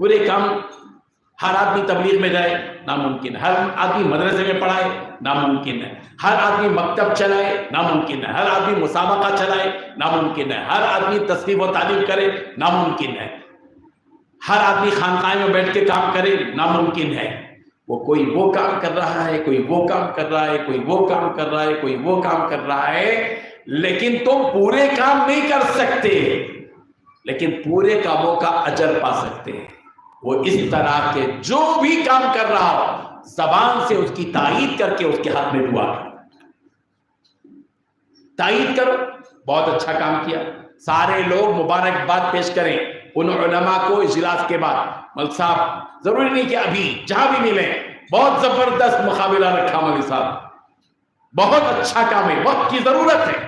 पूरे काम, हर आदमी तबलीग में जाए नामुमकिन है, हर आदमी मदरसे में पढ़ाए नामुमकिन है, हर आदमी मकतब चलाए नामुमकिन है, हर आदमी मुसाबका चलाए नामुमकिन है, हर आदमी तस्नीफ व तालीम करे नामुमकिन है, हर आदमी खानकाह में बैठ के काम करे नामुमकिन है। वो कोई वो काम कर रहा है, कोई वो काम कर रहा है, कोई वो काम कर रहा है, कोई वो काम कर रहा है, लेकिन तुम पूरे काम नहीं कर सकते, लेकिन पूरे कामों का अजर पा सकते हैं। वो इस तरह के जो भी काम कर रहा हो ज़बान से उसकी तायीद करके उसके हाथ में दुआ करो, तायीद करो, बहुत अच्छा काम किया। सारे लोग मुबारकबाद पेश करें उन उलमा को इजलास के बाद। मल साहब जरूरी नहीं कि अभी, जहां भी मिले, बहुत जबरदस्त मुकाबला रखा मौलवी साहब, बहुत अच्छा काम है, वक्त की जरूरत है,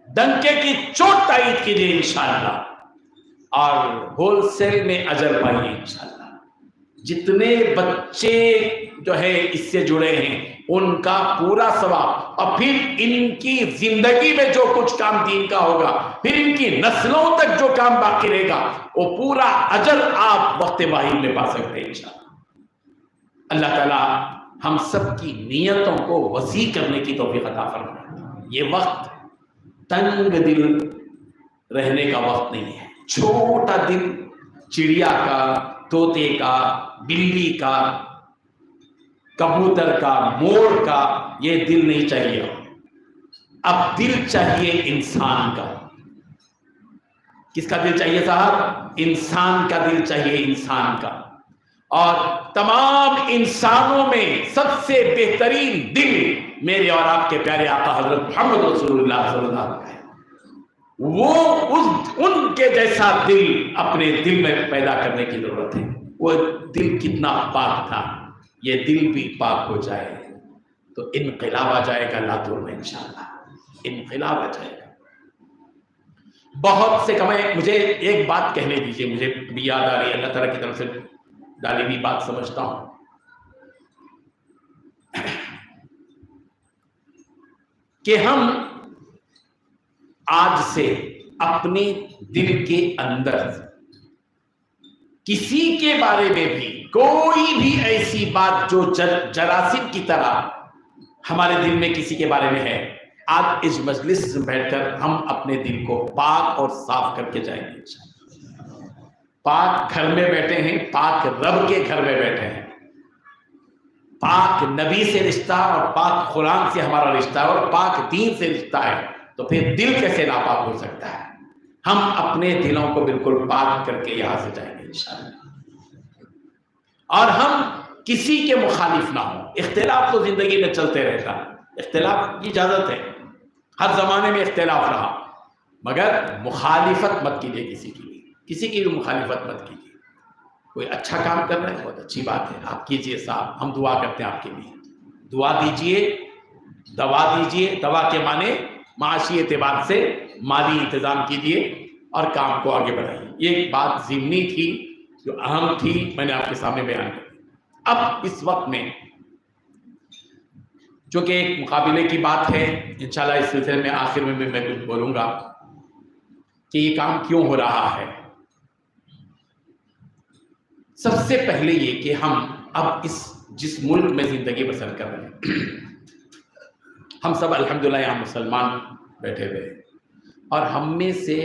डंके की चोट तायीद कीजिए इंशाअल्लाह, और होलसेल में अजर पाइए इंशाअल्लाह। जितने बच्चे जो है इससे जुड़े हैं उनका पूरा सवाब, और फिर इनकी जिंदगी में जो कुछ काम दीन का होगा, फिर इनकी नस्लों तक जो काम बाकी रहेगा, वो पूरा अजर आप वक्त वाहिद में पा सकते हैं इंशाअल्लाह। अल्लाह ताला हम सब की नियतों को वसी करने की तौफीक अता फरमाए। ये वक्त तंग दिल रहने का वक्त नहीं है। छोटा दिल चिड़िया का, तोते का, बिल्ली का, कबूतर का, मोर का, ये दिल नहीं चाहिए। अब दिल चाहिए इंसान का। किसका दिल चाहिए साहब? इंसान का दिल चाहिए, इंसान का। और तमाम इंसानों में सबसे बेहतरीन दिल मेरे और आपके प्यारे आका हजरत मोहम्मद रसूलुल्लाह सल्लल्लाहु अलैहि वसल्लम, वो उनके जैसा दिल अपने दिल में पैदा करने की जरूरत है। वो दिल कितना पाक था, ये दिल भी पाक हो जाए तो इनकलाब आ जाएगा लातूर में इंशाअल्लाह, इनकलाब आ जाएगा। बहुत से कमाए। मुझे एक बात कहने दीजिए, मुझे भी याद आ रही है, अल्लाह ताला की तरफ से डाली हुई बात समझता हूं कि हम आज से अपने दिल के अंदर किसी के बारे में भी कोई भी ऐसी बात जो जरासीम की तरह हमारे दिल में किसी के बारे में है, आज इस मजलिस में बैठकर हम अपने दिल को पाक और साफ करके जाएंगे। पाक घर में बैठे हैं, पाक रब के घर में बैठे हैं, पाक नबी से रिश्ता और पाक कुरान से हमारा रिश्ता और पाक दीन से रिश्ता है, तो फिर दिल कैसे नापाक हो सकता है? हम अपने दिलों को बिल्कुल पाक करके यहां से जाएंगे इंशाअल्लाह, और हम किसी के मुखालिफ ना हो। इख्तिलाफ तो जिंदगी में चलते रहता है, इख्तिलाफ की इजाजत है, हर जमाने में इख्तिलाफ रहा, मगर मुखालिफत मत कीजिए किसी की भी, किसी की भी मुखालिफत मत कीजिए। कोई अच्छा काम कर रहे हैं, बहुत अच्छी बात है, आप कीजिए साहब, हम दुआ करते हैं आपके लिए, दुआ दीजिए, दवा दीजिए। दवा के माने माशी एतबार से माली इंतजाम कीजिए और काम को आगे बढ़ाइए। ये एक बात ज़िम्नी थी जो अहम थी, मैंने आपके सामने बयान कर दी। अब इस वक्त में जो कि एक मुकाबले की बात है, इंशाल्लाह इस सिलसिले में आखिर में भी मैं कुछ बोलूँगा कि ये काम क्यों हो रहा है। सबसे पहले ये कि हम अब जिस मुल्क में ज़िंदगी बसर कर रहे हैं, हम सब अल्हम्दुलिल्लाह यहाँ मुसलमान बैठे हुए हैं, और हम में से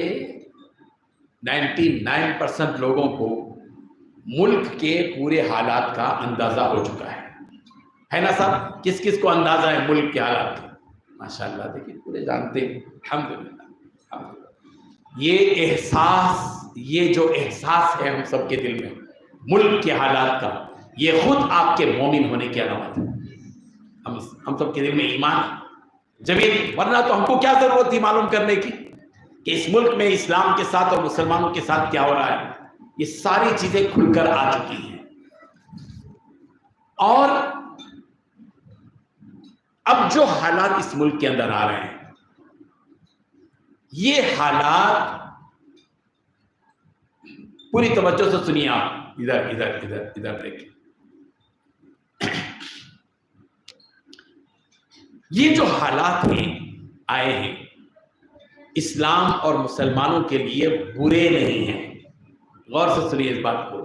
99% लोगों को मुल्क के पूरे हालात का अंदाज़ा हो चुका है ना साहब? किस किस को अंदाज़ा है मुल्क के हालात का? माशाअल्लाह, देखिए पूरे जानते हैं, अल्हम्दुलिल्लाह। ये एहसास, ये जो एहसास है हम सब के दिल में मुल्क के हालात का, ये खुद आपके मोमिन होने की अलामत है। हम सब के दिल में ईमान जब ये, वरना तो हमको क्या जरूरत थी मालूम करने की कि इस मुल्क में इस्लाम के साथ और मुसलमानों के साथ क्या हो रहा है। ये सारी चीजें खुलकर आ चुकी हैं, और अब जो हालात इस मुल्क के अंदर आ रहे हैं, ये हालात पूरी तवज्जो से सुनिए आप, इधर इधर इधर इधर देखिए। ये जो हालात हैं आए हैं, इस्लाम और मुसलमानों के लिए बुरे नहीं हैं। गौर से सुनिए इस बात को,